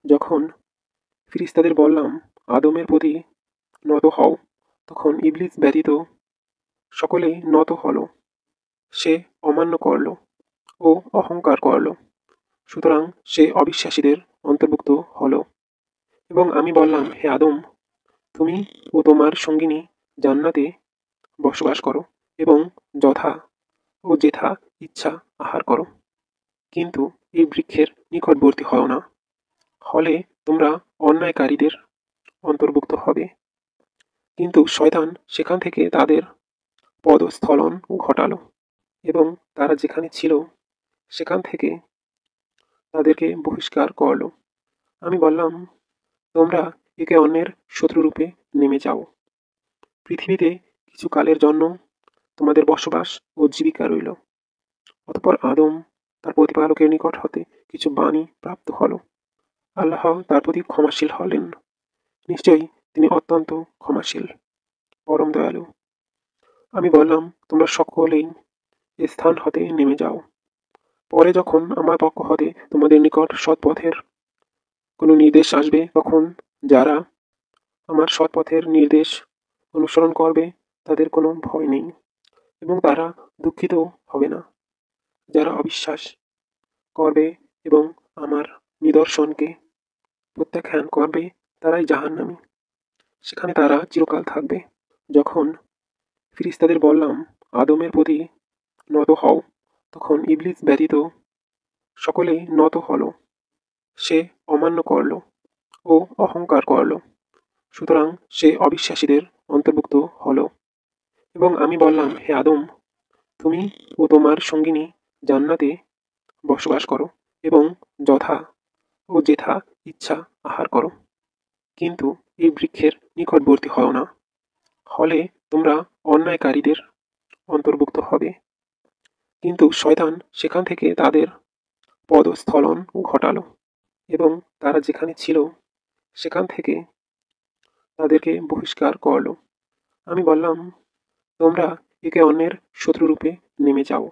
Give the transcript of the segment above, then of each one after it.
যখন ফিরিস্তাদের বললাম আদমের প্রতি নত হও, তখন ইবলিস ব্যতীত সকলেই নত হল। সে অমান্য করল ও অহংকার করল, সুতরাং সে অবিশ্বাসীদের অন্তর্ভুক্ত হল। এবং আমি বললাম, হে আদম, তুমি ও তোমার সঙ্গিনী জান্নাতে বসবাস করো এবং যথা ও যেথা ইচ্ছা আহার করো, কিন্তু এই বৃক্ষের নিকটবর্তী হও না, হলে তোমরা অন্যায়কারীদের অন্তর্ভুক্ত হবে। কিন্তু শয়তান সেখান থেকে তাদের পদস্খলন ঘটালো এবং তারা যেখানে ছিল সেখান থেকে তাদেরকে বহিষ্কার করল। আমি বললাম, তোমরা একে অন্যের শত্রুরূপে নেমে যাও। পৃথিবীতে কিছু কালের জন্য তোমাদের বসবাস ও জীবিকা রইল। অতঃপর আদম তার প্রতিপালকের নিকট হতে কিছু বাণী প্রাপ্ত হল। আল্লাহ তার প্রতি ক্ষমাশীল হলেন। নিশ্চয়ই তিনি অত্যন্ত ক্ষমাশীল, পরম দয়ালু। আমি বললাম, তোমরা সকলেই এ স্থান হতে নেমে যাও। পরে যখন আমার পক্ষ হতে তোমাদের নিকট সৎ পথের কোনো নির্দেশ আসবে, তখন যারা আমার সৎ পথের নির্দেশ অনুসরণ করবে তাদের কোনো ভয় নেই এবং তারা দুঃখিত হবে না। যারা অবিশ্বাস করবে এবং আমার নিদর্শনকে প্রত্যাখ্যান করবে তারাই জাহান্নামী, সেখানে তারা চিরকাল থাকবে। যখন ফিরিস্তাদের বললাম আদমের প্রতি নত হও, তখন ইবলিস ব্যতীত সকলেই নত হল। সে অমান্য করল ও অহংকার করল, সুতরাং সে অবিশ্বাসীদের অন্তর্ভুক্ত হল। এবং আমি বললাম, হে আদম, তুমি ও তোমার সঙ্গিনী জান্নাতে বসবাস করো এবং যথা ও যেথা ইচ্ছা আহার করো, কিন্তু এই বৃক্ষের নিকটবর্তী হও না, হলে তোমরা অন্যায়কারীদের অন্তর্ভুক্ত হবে। কিন্তু শয়তান সেখান থেকে তাদের পদস্খলন ঘটালো এবং তারা যেখানে ছিল সেখান থেকে তাদেরকে বহিষ্কার করল। আমি বললাম, তোমরা একে অন্যের শত্রুরূপে নেমে যাও।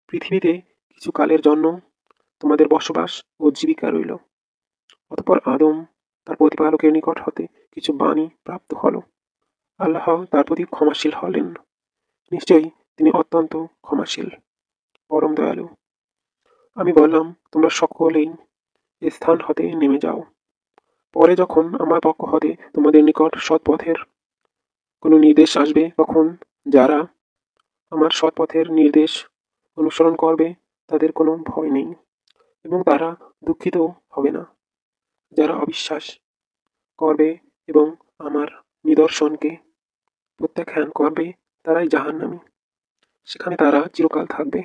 পৃথিবীতে কিছু কালের জন্য তোমাদের বসবাস ও জীবিকা রইল। অতঃপর আদম তার প্রতিপালকের নিকট হতে কিছু বাণী প্রাপ্ত হল। আল্লাহ তার প্রতি ক্ষমাশীল হলেন। নিশ্চয়ই তিনি অত্যন্ত ক্ষমাশীল, পরম দয়ালু। আমি বললাম, তোমরা সকলেই এ স্থান হতে নেমে যাও। পরে যখন আমার পক্ষ হতে তোমাদের নিকট সৎ পথের কোনো নির্দেশ আসবে, তখন যারা আমার সৎ পথের নির্দেশ অনুসরণ করবে তাদের কোনো ভয় নেই এবং তারা দুঃখিত হবে না। যারা অবিশ্বাস করবে এবং আমার নিদর্শনকে প্রত্যাখ্যান করবে তারাই জাহান্নামী, সেখানে তারা চিরকাল থাকবে।